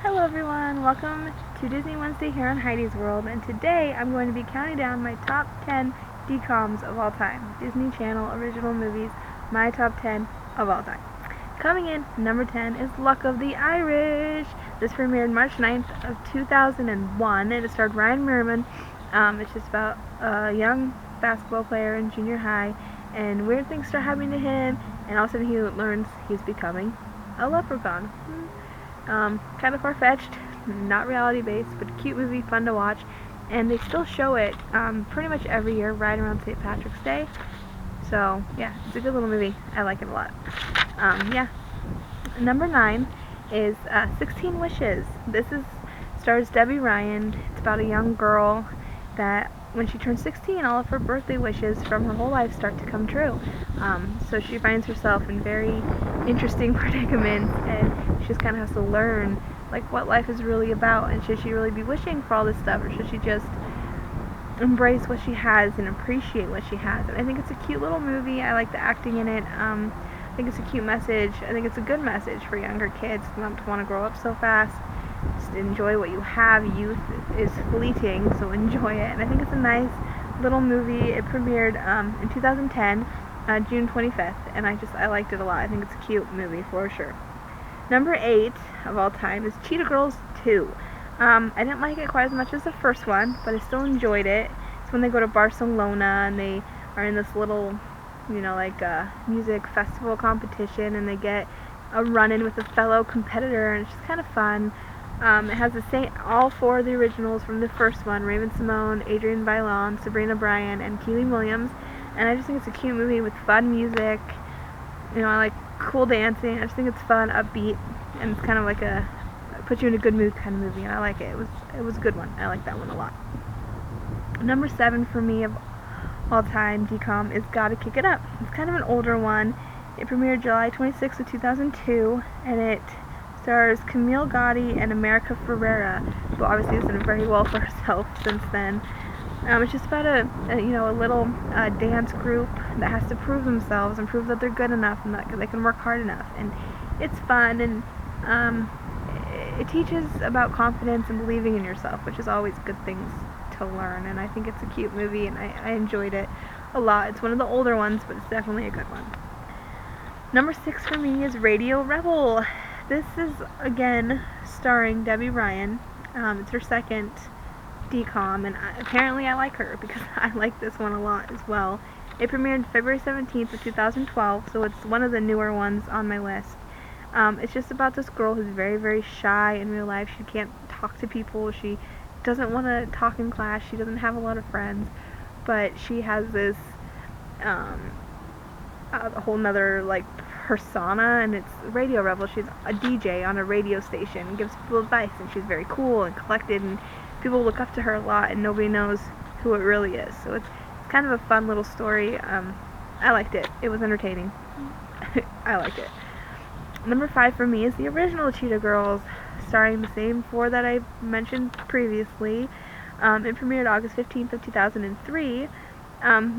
Hello everyone, welcome to Disney Wednesday here on Heidi's World, and today I'm going to be counting down my top 10 DCOMs of all time. Disney Channel original movies, my top 10 of all time. Coming in, number 10 is Luck of the Irish. This premiered March 9th of 2001, and it starred Ryan Merriman. It's just about a young basketball player in junior high, and weird things start happening to him, and all of a sudden he learns he's becoming a leprechaun. Kind of far-fetched, not reality-based, but a cute movie, fun to watch, and they still show it pretty much every year right around St. Patrick's Day. So yeah, it's a good little movie. I like it a lot. Yeah. Number 9 is 16 Wishes. Stars Debbie Ryan. It's about a young girl that when she turns 16, all of her birthday wishes from her whole life start to come true. So she finds herself in very interesting predicaments, and she just kind of has to learn like what life is really about, and should she really be wishing for all this stuff, or should she just embrace what she has and appreciate what she has. And I think it's a cute little movie. I like the acting in it. I think it's a cute message. I think it's a good message for younger kids not to want to grow up so fast. Just enjoy what you have. Youth is fleeting, so enjoy it. And I think it's a nice little movie. It premiered in 2010, June 25th, and I liked it a lot. I think it's a cute movie for sure. Number 8 of all time is Cheetah Girls 2. I didn't like it quite as much as the first one, but I still enjoyed it. It's when they go to Barcelona and they are in this little, music festival competition, and they get a run-in with a fellow competitor, and it's just kind of fun. It has all 4 of the originals from the first one: Raven-Symoné, Adrienne Bailon, Sabrina Bryan, and Keely Williams. And I just think it's a cute movie with fun music. I like cool dancing. I just think it's fun, upbeat, and it's kind of like put you in a good mood kind of movie, and I like it. It was a good one. I like that one a lot. Number 7 for me of all time DCOM is Gotta Kick It Up. It's kind of an older one. It premiered July 26th of 2002, and it stars Camille Gotti and America Ferrera, who obviously has done very well for herself since then. It's just about a little dance group that has to prove themselves and prove that they're good enough and that they can work hard enough. And it's fun, and it teaches about confidence and believing in yourself, which is always good things to learn. And I think it's a cute movie, and I enjoyed it a lot. It's one of the older ones, but it's definitely a good one. Number 6 for me is Radio Rebel. This is, again, starring Debbie Ryan. It's her second DCOM, and apparently I like her because I like this one a lot as well. It premiered February 17th of 2012, so it's one of the newer ones on my list. It's just about this girl who's very, very shy in real life. She can't talk to people. She doesn't want to talk in class. She doesn't have a lot of friends, but she has this a whole nother persona, and it's Radio Rebel. She's a DJ on a radio station and gives people advice, and she's very cool and collected, and people look up to her a lot, and nobody knows who it really is. So it's kind of a fun little story. I liked it. It was entertaining. I liked it. Number 5 for me is the original Cheetah Girls, starring the same 4 that I mentioned previously. It premiered August 15th of 2003.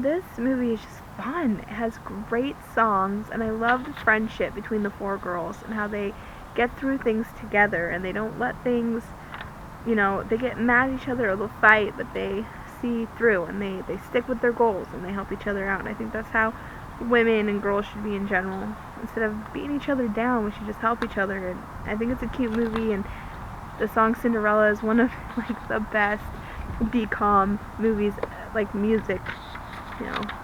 This movie is just fun. It has great songs, and I love the friendship between the 4 girls and how they get through things together, and they don't let things, they get mad at each other or they'll fight, but they see through, and they stick with their goals, and they help each other out. And I think that's how women and girls should be in general. Instead of beating each other down, we should just help each other. And I think it's a cute movie, and the song Cinderella is one of the best DCOM movies, music,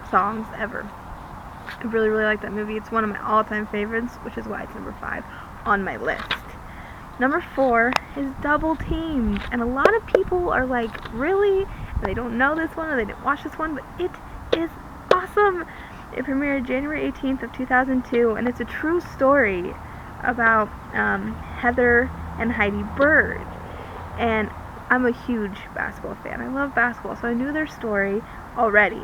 songs ever. I really, really like that movie. It's one of my all-time favorites, which is why it's number 5 on my list. Number 4 is Double Teamed, and a lot of people are like, really? And they don't know this one, or they didn't watch this one, but it is awesome. It premiered January 18th of 2002, and it's a true story about Heather and Heidi Bird. And I'm a huge basketball fan. I love basketball, so I knew their story already.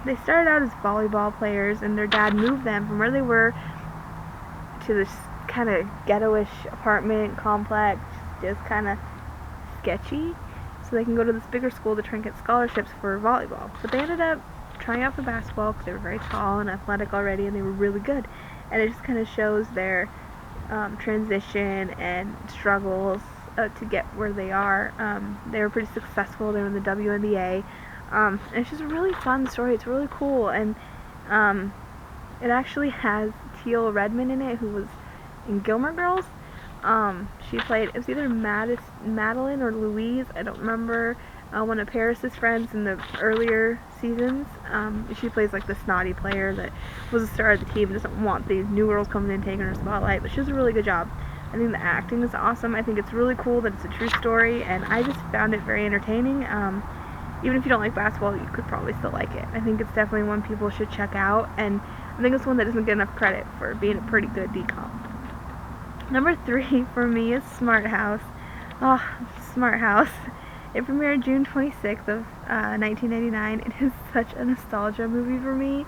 They started out as volleyball players, and their dad moved them from where they were to this kind of ghetto-ish apartment complex, just kind of sketchy, so they can go to this bigger school to try and get scholarships for volleyball. But they ended up trying out for basketball because they were very tall and athletic already, and they were really good. And it just kind of shows their transition and struggles to get where they are. They were pretty successful. They were in the WNBA. And it's just a really fun story. It's really cool, and it actually has Teal Redmond in it, who was in Gilmore Girls. She played, it was either Madeline or Louise, I don't remember, one of Paris's friends in the earlier seasons. She plays like the snotty player that was the star of the team, doesn't want these new girls coming in and taking her spotlight, but she does a really good job. I think the acting is awesome. I think it's really cool that it's a true story, and I just found it very entertaining. Even if you don't like basketball, you could probably still like it. I think it's definitely one people should check out, and I think it's one that doesn't get enough credit for being a pretty good DCOM. Number 3 for me is Smart House. Oh, Smart House. It premiered June 26th of 1999. It is such a nostalgia movie for me.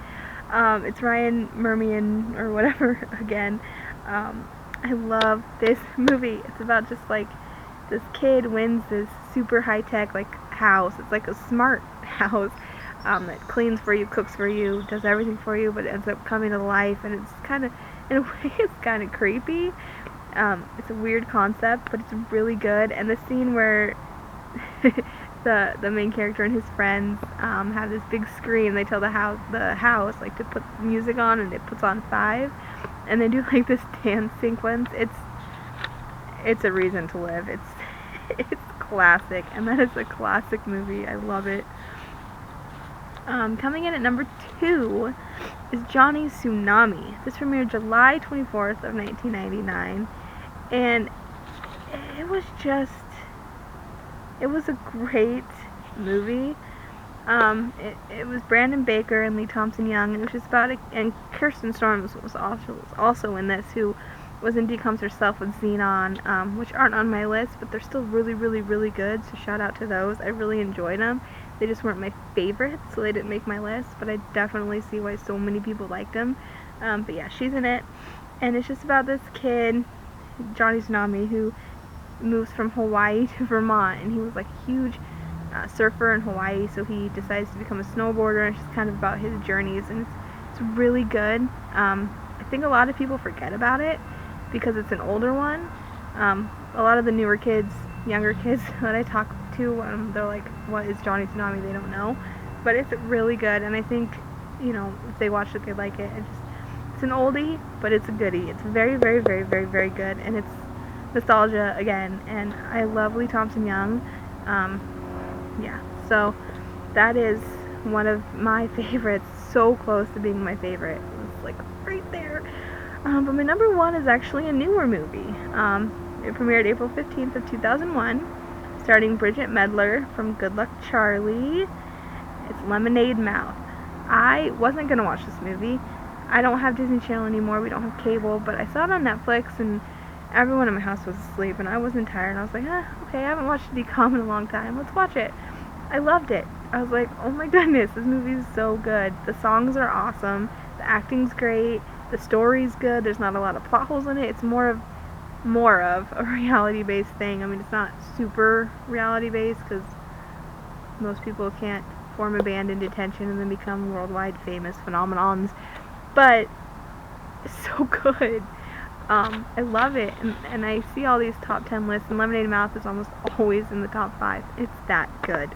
It's Ryan Mermian, or whatever, again. I love this movie. It's about just like this kid wins this super high-tech like house. It's like a smart house that cleans for you, cooks for you, does everything for you, but it ends up coming to life, and it's kind of, in a way, it's kind of creepy. It's a weird concept, but it's really good. And the scene where the main character and his friends have this big screen, they tell the house like to put music on, and it puts on 5, and they do like this dance sequence. It's a reason to live. It's classic, and that is a classic movie. I love it. Coming in at number 2 is Johnny's Tsunami. This premiered July 24th of 1999, and it was a great movie. It was Brandon Baker and Lee Thompson Young. It was just about and Kirsten Storms was also in this, who was in DCOMs herself with Xenon, which aren't on my list, but they're still really, really, really good, so shout out to those. I really enjoyed them. They just weren't my favorites, so they didn't make my list, but I definitely see why so many people liked them. But yeah, she's in it, and it's just about this kid, Johnny Tsunami, who moves from Hawaii to Vermont, and he was like a huge surfer in Hawaii, so he decides to become a snowboarder, and it's just kind of about his journeys, and it's really good. I think a lot of people forget about it because it's an older one. A lot of the newer kids, younger kids that I talk to, they're like, what is Johnny Tsunami? They don't know, but it's really good, and I think, you know, if they watch it, they like it. It's an oldie, but it's a goodie. It's very, very, very, very, very good, and it's nostalgia again, and I love Lee Thompson Young. Yeah, so that is one of my favorites, so close to being my favorite. It's like right there. But my number 1 is actually a newer movie. It premiered April 15th of 2001, starring Bridget Medler from Good Luck Charlie. It's Lemonade Mouth. I wasn't going to watch this movie. I don't have Disney Channel anymore. We don't have cable, but I saw it on Netflix, and everyone in my house was asleep, and I wasn't tired, and I was like, okay, I haven't watched a DCOM in a long time. Let's watch it. I loved it. I was like, oh my goodness, this movie is so good. The songs are awesome. The acting's great. The story's good. There's not a lot of plot holes in it. It's more of a reality-based thing. I mean, it's not super reality-based because most people can't form a band in detention and then become worldwide famous phenomenons. But it's so good. I love it, and I see all these top 10 lists, and Lemonade Mouth is almost always in the top 5. It's that good.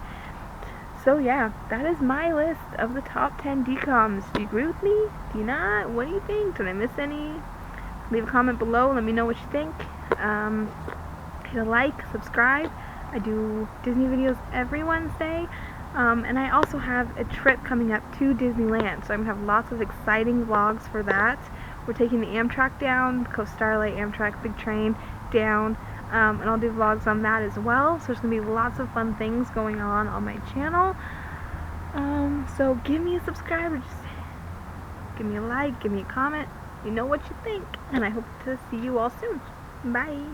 So yeah, that is my list of the top 10 DCOMs. Do you agree with me? Do you not? What do you think? Did I miss any? Leave a comment below, let me know what you think. Hit a like, subscribe. I do Disney videos every Wednesday. And I also have a trip coming up to Disneyland, so I'm going to have lots of exciting vlogs for that. We're taking the Amtrak down, Coast Starlight Amtrak Big Train down, and I'll do vlogs on that as well. So there's going to be lots of fun things going on my channel. So give me a subscribe, or just give me a like, give me a comment. You know what you think, and I hope to see you all soon. Bye!